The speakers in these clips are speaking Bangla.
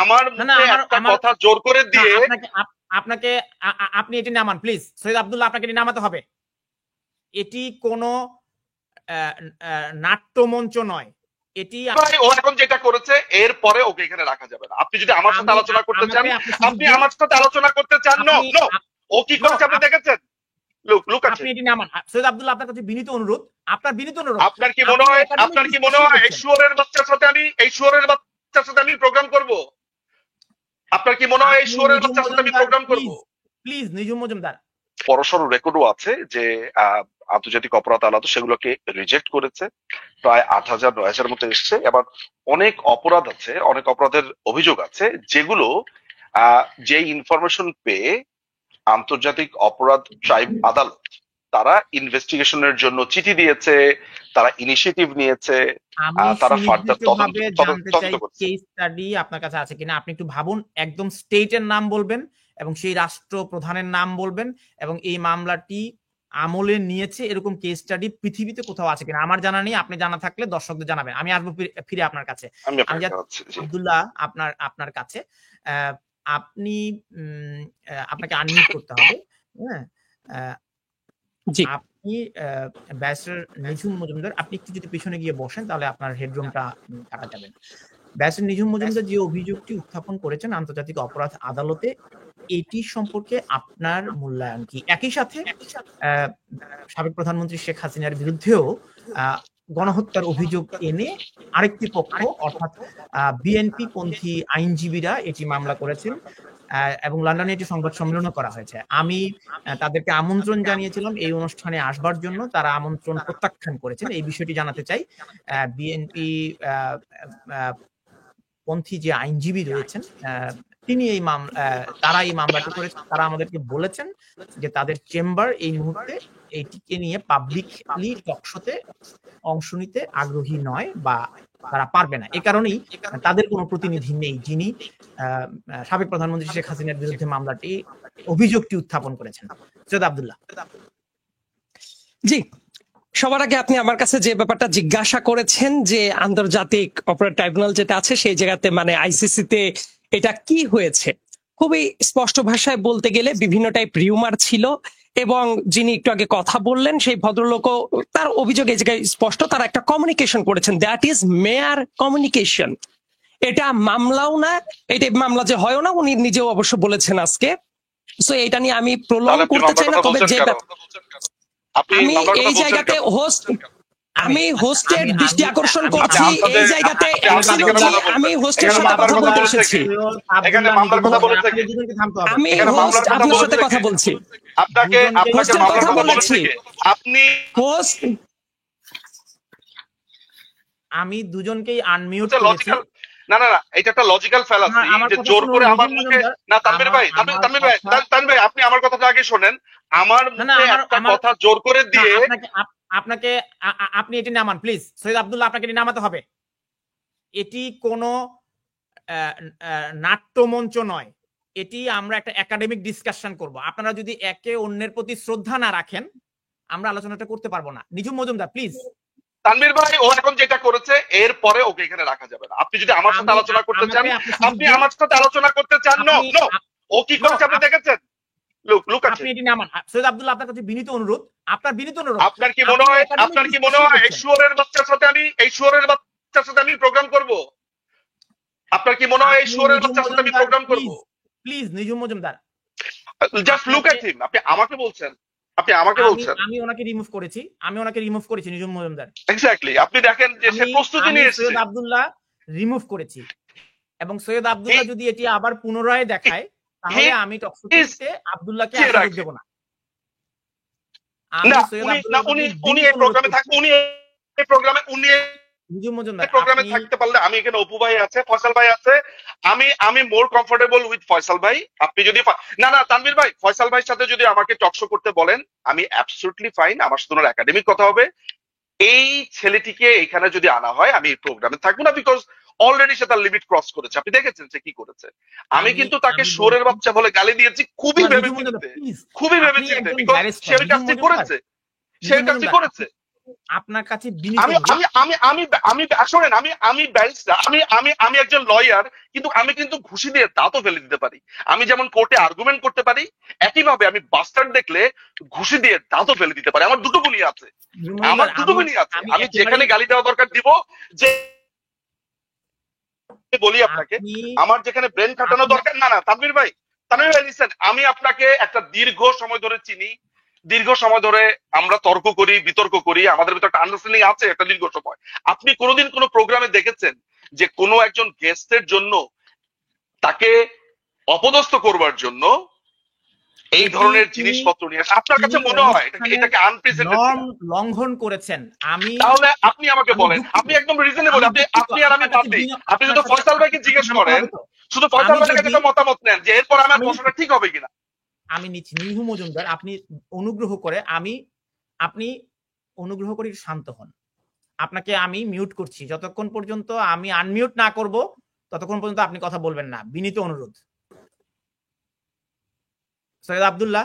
আমার মুখে একটা কথা জোর করে দিয়ে আপনাকে আপনি এটি নামান প্লিজ। সৈয়দ আব্দুল্লাহ, আপনাকে এটি নামাতে হবে। এটি কোনো নাট্যমঞ্চ নয়। এটি ও এখন যেটা করেছে এর পরে ওকে এখানে রাখা যাবে না। আপনি যদি আমার সাথে আলোচনা করতে চান, আপনি আমার সাথে আলোচনা করতে চান। নো নো, ও কি করেছে আপনি দেখেছেন? আপনি এটি নামান। সৈয়দ আব্দুল্লাহ, আপনার কাছে বিনীত অনুরোধ, আপনার বিনীত অনুরোধ। আপনার কি মনে হয় এই শুয়োরের বাচ্চার সাথে আমি প্রোগ্রাম করব? আপনার কি মনে হয় এই শুয়োরের বাচ্চার সাথে আমি প্রোগ্রাম করব? প্লিজ নিঝুম মজুমদার, বড়সড় রেকর্ডও আছে যে আন্তর্জাতিক অপরাধ আদালত সেগুলোকে রিজেক্ট করেছে। প্রায় 8,000-9,000 মতো এসছে। এবার অনেক অপরাধ আছে, অনেক অপরাধের অভিযোগ আছে যেগুলো যে ইনফরমেশন পেয়ে আন্তর্জাতিক অপরাধ ট্রাইব আদালত তারা ইনভেস্টিগেশনের জন্য চিঠি দিয়েছে, তারা ইনিশিয়েটিভ নিয়েছে, তারা ফার্দার তদন্ত করছে। কেস স্টাডি আপনার কাছে আছে কিনা আপনি একটু ভাবুন। একদম স্টেটের নাম বলবেন এবং সেই রাষ্ট্র প্রধানের নাম বলবেন এবং এই মামলাটি আমলে নিয়েছে এরকম কেস স্টাডি পৃথিবীতে কোথাও আছে কিনা। আমার জানা নেই, আপনি জানা থাকলে দর্শকদের জানাবেন। আমি আসবো ফিরে আপনার কাছে। আব্দুল্লাহ, আপনার কাছে আপনি আপনাকে আনমিউট করতে হবে। হ্যাঁ, আপনি ব্যারিস্টার নিঝুম মজুমদার, আপনি একটু যদি পিছনে গিয়ে বসেন তাহলে আপনার হেডরুমটা কাটা যাবে না। ব্যারিস্টার নিঝুম মজুমদার যে অভিযোগটি উত্থাপন করেছেন আন্তর্জাতিক অপরাধ আদালতে, এটি সম্পর্কে আপনার মূল্যায়ন কি? একই সাথে সাবেক প্রধানমন্ত্রী শেখ হাসিনার বিরুদ্ধেও গণহত্যার অভিযোগ এনে আরেকটি পক্ষ অর্থাৎ বিএনপি পন্থী আইনজীবীরা এটি মামলা করেছেন এবং লন্ডনে এটি সংবাদ সম্মেলন করা হয়েছে। আমি তাদেরকে আমন্ত্রণ জানিয়েছিলাম এই অনুষ্ঠানে আসবার জন্য, তারা আমন্ত্রণ প্রত্যাখ্যান করেছেন। এই বিষয়টি জানাতে চাই। বিএনপি পন্থী যে আইনজীবী রয়েছেন তিনি তারা এই মামলাটি করেছেন। তারা আমাদেরকে বলেছেন যে তাদের চেম্বার এই মুহূর্তে এইটিকে নিয়ে পাবলিকলি টকশোতে অংশ নিতে আগ্রহী নয় বা তারা পারবে না। এ কারণেই তাদের কোনো প্রতিনিধি নেই যিনি সাবেক প্রধানমন্ত্রী শেখ হাসিনার বিরুদ্ধে মামলাটি অভিযোগটি উত্থাপন করেছেন। সৈয়দ আব্দুল্লাহ। জি, সবার আগে আপনি আমার কাছে যে ব্যাপারটা জিজ্ঞাসা করেছেন যে আন্তর্জাতিক অপরাধ ট্রাইব্যুনাল যেটা আছে সেই জায়গাতে মানে আইসিসিতে এটা কি হয়েছে, খুবই স্পষ্ট ভাষায় বলতে গেলে বিভিন্ন টাইপ রিউমার ছিল এবং যিনি একটু আগে কথা বললেন সেই ভদ্রলোকও তার অভিযোগ এই জায়গায় স্পষ্ট, তারা একটা কমিউনিকেশন করেছেন, দ্যাট ইজ মেয়ার কমিউনিকেশন। এটা মামলাও না, এটা মামলা যে হয় না উনি নিজেও অবশ্য বলেছেন আজকে। সো এটা নিয়ে আমি প্রলং করতে চাই না, তবে যে আমি এই জায়গাতে আমি হোস্টের দৃষ্টি আকর্ষণ করছি এই জায়গাতে আমি হোস্টের সাথে কথা বলতে এসেছি। আমি হোস্ট আপনার সাথে কথা বলছি, হোস্টের কথা বলেছি। আপনি হোস্ট, আমি দুজনকেই আনমিউট করেছি। না না না, এটা একটা লজিক্যাল ফ্যালাসি যে জোর করে আমার মুখে না। তানভীর ভাই আপনি আমার কথাটা আগে শোনেন। আমার মুখে একটা কথা জোর করে দিয়ে আপনি এটি নামান প্লিজ। সৈয়দ আব্দুল্লাহ, আপনাকে এটি নামাতে হবে। এটি কোনো নাট্যমঞ্চ নয়, এটি আমরা একটা একাডেমিক ডিসকাশন করব। আপনারা যদি একে অন্যের প্রতি শ্রদ্ধা না রাখেন আমরা আলোচনাটা করতে পারবো না। নিঝুম মজুমদার প্লিজ। তানভীর ভাই, ও এখন যেটা করেছে এর পরে ওকে এখানে রাখা যাবে না। আপনি যদি আমার সাথে আলোচনা করতে চান, আপনি আমার সাথে আলোচনা করতে চান। নো নো, ও কি করেছে আপনি দেখেছেন? আপনি এটি নামান। সৈয়দ আব্দুল্লাহ, আপনার কাছে বিনীত অনুরোধ, আপনার বিনীত অনুরোধ। আপনার কি মনে হয় এই শুয়োরের বাচ্চার সাথে আমি প্রোগ্রাম করব? আপনার কি মনে হয় এই শুয়োরের বাচ্চার সাথে আমি প্রোগ্রাম করব? Please Nijhum Majumdar, just look at him. আপনি আমাকে বলছেন, আমি ওনাকে রিমুভ করেছি নিঝুম মজুমদার। এক্স্যাক্টলি, আপনি দেখেন যে সে প্রস্তুতি নিয়ে এসেছে। সৈয়দ আব্দুল্লাহ রিমুভ করেছি এবং সৈয়দ আব্দুল্লাহ যদি এটি আবার পুনরায় দেখায় তাহলে আমি টকশোতে আব্দুল্লাহকে সুযোগ দেব না। উনি এই প্রোগ্রামে থাকবেন, উনি এই প্রোগ্রামে থাকতে পারলে আমি এখানে অপু ভাই আছে, ফয়সাল ভাই আছে, আমি মোর কমফোর্টেবল উইথ ফয়সাল ভাই। আপনি যদি না তানভীর ভাই, ফয়সাল ভাইয়ের সাথে যদি আমাকে টকশো করতে বলেন আমি অ্যাবসলিউটলি ফাইন। আমার সাথে ওনার একাডেমিক কথা হবে। এই ছেলেটিকে এখানে যদি আনা হয় আমি এই প্রোগ্রামে থাকবো না, বিকজ অলরেডি সে তার লিমিট ক্রস করেছে। আপনি দেখেছেন সে কি করেছে। আমি কিন্তু তাকে শুয়োরের বাচ্চা বলে গালি দিয়েছি খুবই ভেবেচিন্তে, বিকজ সে ওই কাজটি করেছে। আপনার কাছে বিনীত আমি অনুরোধ। আমি আমি আমি আমি শোনেন, আমি ব্যারিস্টার, আমি একজন লয়ার, কিন্তু আমি কিন্তু ঘুষি দিয়ে দাঁতও ফেলে দিতে পারি। আমি যেমন কোর্টে আর্গুমেন্ট করতে পারি, একইভাবে আমি বাস্টার্ড দেখলে ঘুষি দিয়ে দাঁতও ফেলে দিতে পারি। আমার দুটো গুণই আছে, আমার মজুমদার, দুটো গুণই আছে। আমি আমি যেখানে একেবারেই গালি দেওয়া দরকার দিব, যে বলি আপনাকে, আপনি আমার যেখানে ব্রেন খাটানো আপনি দরকার, না না তানভীর ভাই, লিসেন, আমি আপনাকে একটা দীর্ঘ সময় ধরে চিনি, দীর্ঘ সময় ধরে আমরা তর্ক করি, বিতর্ক করি, আমাদের ভিতরে একটা আন্ডারস্ট্যান্ডিং আছে একটা দীর্ঘ সময়। আপনি কোনোদিন কোনো প্রোগ্রামে দেখেছেন যে কোনো একজন গেস্টের জন্য তাকে অপদস্থ করবার জন্য এই এটি ধরনের তিনি জিনিসপত্র নিয়ে আসে? আপনার কাছে তিনি মনে হয় অনুষ্ঠানের এটাকে আনপ্রেসিডেন্টেড নর্ম কিনা? লঙ্ঘন করেছেন। আমি তাহলে আপনি আমাকে আমি বলেন, দুঃখিত, আপনি একদম রিজনেবল, আমি আপনি দুঃখিত। আপনি আর আমি আপনার বাদ কাছে দিই, আপনি আপনার যদি সাথে ফয়সাল ভাইকে জিজ্ঞেস জানতে করেন, হবে তো। শুধু ফয়সাল আমি ভাইয়ের কাছে যদি একটা মতামত নেন যে এরপর আমার আমি বসাটা ঠিক হবে কিনা। আমি নিচ্ছি নিহু মজুমদার, আপনি অনুগ্রহ করে আপনি অনুগ্রহ করে একটু শান্ত হন। আপনাকে আমি মিউট করছি, যতক্ষণ পর্যন্ত আমি আনমিউট না করব ততক্ষণ পর্যন্ত আপনি কথা বলবেন না, বিনীত অনুরোধ। সৈয়দ আব্দুল্লাহ,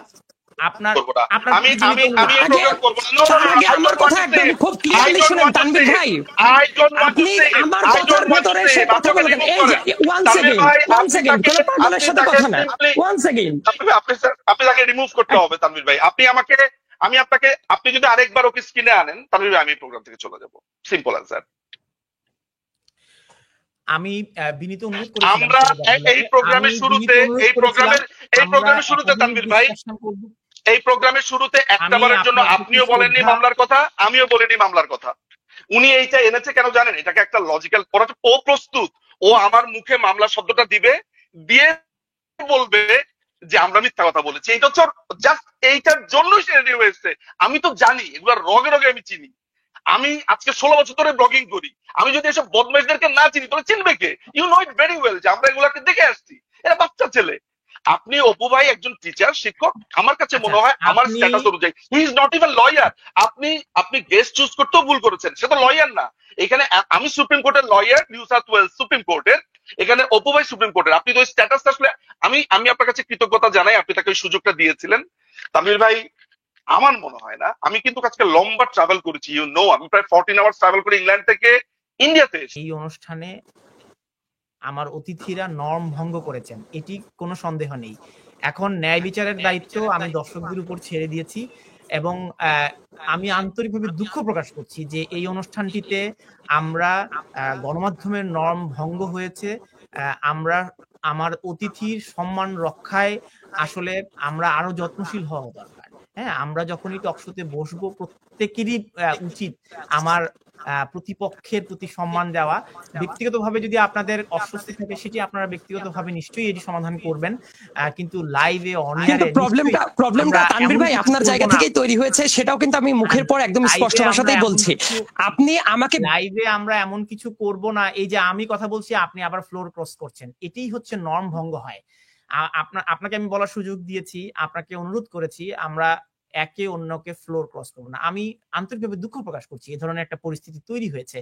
আপনার করবো না। আপনার আমি প্রতি আমি বিনীত আমি এই অনুরোধ। প্রোগ্রাম করবো না। No, no, তার no, আগে I আমার don't want কথা to একদম say. খুব I ক্লিয়ারলি don't শুনেন want to তানভীর say. ভাই, I don't want to আপনি say. আমার I কথার don't want to ভেতরে say. সে আপনি কথা তাকে বলবেন। remove এই যে করেন। ওয়ান তানভীর সেকেন্ড ভাই, ওয়ান আপনি সেকেন্ড, তাকে কোন পাগলের আপনি সাথে তাকে কথা না, simply ওয়ান সেকেন্ড। আপনি তাকে রিমুভ করতে হবে তানভীর ভাই। আমি আপনাকে, আপনি যদি আরেকবার ওকে স্ক্রিনে আনেন তানভীর ভাই, আমি প্রোগ্রাম থেকে চলে যাব। Simple answer. আমি বিনীত অনুরোধ করেছিলাম আমরা সৈয়দ এই আব্দুল্লাহকে, আমি প্রোগ্রামের বিনীত শুরুতে, অনুরোধ এই করেছিলাম আমরা প্রোগ্রামের শুরুতে একাডেমিক তানভীর ভাই, ডিসকাশন করব। এই প্রোগ্রামের শুরুতে একটা আমি বারের জন্য আপনার প্রতি আপনিও বলেননি শ্রদ্ধা, মামলার কথা, আমিও বলিনি মামলার কথা। উনি এইটা এনেছে কেন জানেন? এটাকে একটা লজিক্যাল, ও প্রস্তুত, ও আমার মুখে মামলা শব্দটা দিবে, দিয়ে বলবে যে আমরা মিথ্যা কথা বলেছি। এইটা হচ্ছে জাস্ট এইটার জন্যই সে রেডি হয়েছে। আমি তো জানি এগুলা রগে রগে আমি চিনি। আমি আজকে 16 বছর ধরে ব্লগিং করি। আমি যদি এসব বদমাইশদেরকে না চিনি তাহলে চিনবে কে? You know it very well যে আমরা এগুলাকে দেখে আসছি, এরা বাচ্চা ছেলে। আপনি অপু ভাই একজন টিচার, শিক্ষক, আমার কাছে আচ্ছা মনে হয় আমার আপনি স্ট্যাটাস অনুযায়ী he is not even lawyer. আপনি গেস্ট চুজ করতেও ভুল করেছেন, সে তো লয়ার না। এখানে আমি সুপ্রিম কোর্টের lawyer, New South Wales supreme কোর্টের, এখানে অপু ভাই সুপ্রিম কোর্টের। আপনি তো স্ট্যাটাসটা আসলে, আমি আপনার কাছে কৃতজ্ঞতা জানাই, আপনি তাকে ওই সুযোগটা দিয়েছিলেন। তামিল ভাই, আমার মনে হয় না, আমি কিন্তু আজকে লম্বা ট্রাভেল করেছি, আমি প্রায় 14 আওয়ার্স ট্রাভেল করে ইংল্যান্ড থেকে ইন্ডিয়াতে এসেছি। এই অনুষ্ঠানে আমার অতিথিরা নর্ম ভঙ্গ করেছেন, এটি কোনো সন্দেহ নেই। এখন ন্যায় বিচারের দায়িত্ব আমি দর্শকদের উপর ছেড়ে দিয়েছি এবং আমি আন্তরিকভাবে দুঃখ প্রকাশ করছি যে এই অনুষ্ঠানটিতে আমরা গণমাধ্যমের নর্ম ভঙ্গ হয়েছে। আমরা আমার অতিথির সম্মান রক্ষায় আসলে আমরা আরো যত্নশীল হওয়া দরকার। হ্যাঁ, আমরা যখনই টকশোতে বসবো প্রত্যেকেরই উচিত আমার প্রতিপক্ষের প্রতি সম্মান দেওয়া। ব্যক্তিগতভাবে যদি আপনাদের অস্বস্তি থাকে সেটি আপনারা ব্যক্তিগতভাবে নিশ্চয়ই এটি সমাধান করবেন, কিন্তু লাইভে কিন্তু অনিয়ারে প্রবলেমটা তানভীর ভাই আপনার জায়গা থেকেই তৈরি হয়েছে, সেটাও কিন্তু আমি মুখের পর একদম স্পষ্ট ভাষাতেই বলছি। আপনি আমাকে লাইভে আমরা এমন কিছু করব না, এই যে আমি কথা বলছি আপনি আবার ফ্লোর ক্রস করছেন, এটাই হচ্ছে নর্ম ভঙ্গ হয়। আপনাকে আমি বলার সুযোগ দিয়েছি, আপনাকে অনুরোধ করেছি আমরা একে অন্যকে ফ্লোর ক্রস করবো না। আমি আন্তরিকভাবে দুঃখ প্রকাশ করছি এই ধরনের একটা পরিস্থিতি তৈরি হয়েছে।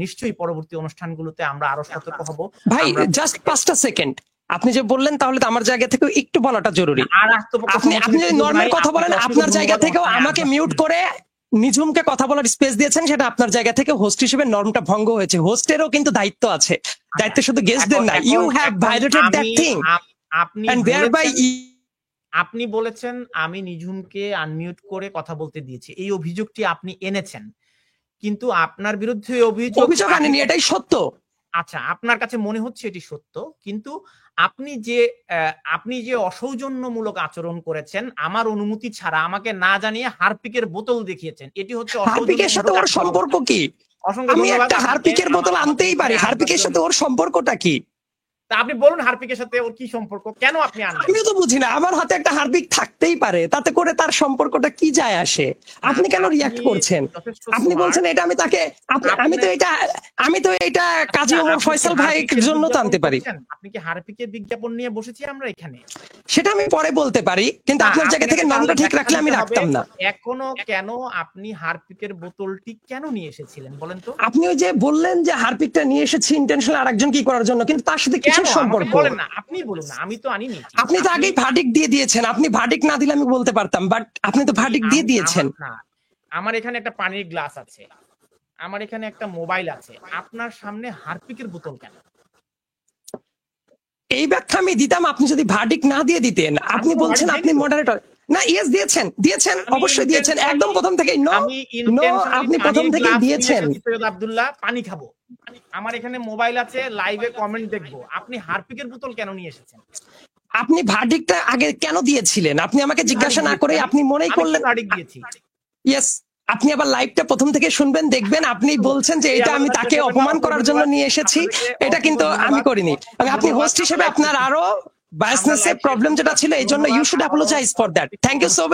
নিশ্চয়ই পরবর্তী অনুষ্ঠানগুলোতে আমরা আরো সতর্ক হব। ভাই জাস্ট 5টা সেকেন্ড আপনি যে বললেন, তাহলে তো আমার জায়গা থেকেও একটু বলাটা জরুরি। আপনি যদি নর্মাল কথা বলেন, আপনার জায়গা থেকেও আমাকে মিউট করে নিঝুমকে কথা বলার স্পেস দিয়েছেন, সেটা আপনার জায়গা থেকে হোস্ট হিসেবে নর্মটা ভঙ্গ হয়েছে। হোস্টেরও কিন্তু দায়িত্ব আছে, দায়িত্ব শুধু গেস্টদের না। You have violated that thing and thereby আপনি বলেছেন আমি নিঝুমকে আনমিউট করে কথা বলতে দিয়েছি, এই অভিযোগটি আপনি এনেছেন, কিন্তু আপনার বিরুদ্ধে অভিযোগ আনেনি, এটাই সত্য। আচ্ছা, আপনার কাছে মনে হচ্ছে এটি সত্য, কিন্তু আপনি যে অসৌজন্যমূলক আচরণ করেছেন আমার অনুমতি ছাড়া, আমাকে না জানিয়ে হারপিকের বোতল দেখিয়েছেন, এটি হচ্ছে হারপিকের সাথে ওর সম্পর্ক কি? আমি একটা হারপিকের বোতল আনতেই পারি, হারপিকের সাথে ওর সম্পর্কটা কি? তা আপনি বলুন হারপিকের সাথে ওর কি সম্পর্ক, কেন আপনি আনলেন? আমিও তো বুঝি না, আমার হাতে একটা হারপিক থাকতেই পারে, তাতে করে তার সম্পর্কটা কি যায় আসে? আপনি কেন রিয়াক্ট করছেন? আপনি বলছেন এটা আমি তো এটা কাজী ওমর ফয়সাল ভাইয়ের জন্য তো আনতে পারি। আপনি কি হারপিকের বিজ্ঞাপন নিয়ে বসেছি আমরা এখানে? সেটা আমি পরে বলতে পারি, কিন্তু আপনার জায়গা থেকে নামটা ঠিক রাখলে আমি রাখতাম না। এখনো কেন আপনি হারপিকের বোতলটি কেন নিয়ে এসেছিলেন বলেন তো? আপনি ওই যে বললেন যে হারপিকটা নিয়ে এসেছি ইন্টেনশনাল আরেকজন কি করার জন্য, কিন্তু তার সাথে কিসের সম্পর্ক? বলেন না, আপনি বলুন না, আমি তো আনিনি। আপনি তো আগেই ভার্ডিক্ট দিয়ে দিয়েছেন, আপনি ভার্ডিক্ট না দিলে আমি বলতে পারতাম, বাট আপনি তো ভার্ডিক্ট দিয়ে দিয়েছেন। আমার এখানে একটা পানির গ্লাস আছে, আমার এখানে একটা মোবাইল আছে, আপনার সামনে হারপিকের বোতল কেন? এই ব্যাখ্যা আমি দিতাম আপনি যদি ভার্ডিক্ট না দিয়ে দিতেন। আপনি তো বলছেন verdict আপনি দেননি তো। মডারেটর। না, ইয়েস দিয়েছেন আমি অবশ্যই দিয়েছেন, intentionally- একদম প্রথম থেকেই। নো আমি নো, intentionally আপনি পানির প্রথম থেকেই glass নিয়ে দিয়েছেন। এসেছি, সৈয়দ আব্দুল্লাহ, পানি খাবো। আমার এখানে মোবাইল আছে, লাইভে কমেন্ট দেখবো, আপনি হারপিকের বোতল কেন নিয়ে এসেছেন? আপনি ভার্ডিক্টটা আগে কেন দিয়েছিলেন? আপনি আমাকে জিজ্ঞাসা না করে আপনি মনেই করলেন। ভার্ডিক্ট দিয়েছি। ইয়েস, আপনি আবার লাইভটা প্রথম থেকে শুনবেন, দেখবেন আপনি বলছেন যে এটা আমি তাকে অপমান করার জন্য নিয়ে এসেছি, এটা কিন্তু আমি করিনি। আপনি হোস্ট হিসেবে আপনার আরো বায়াসনেস এর প্রবলেম যেটা ছিল, এই জন্য you should apologise for that. Thank you so very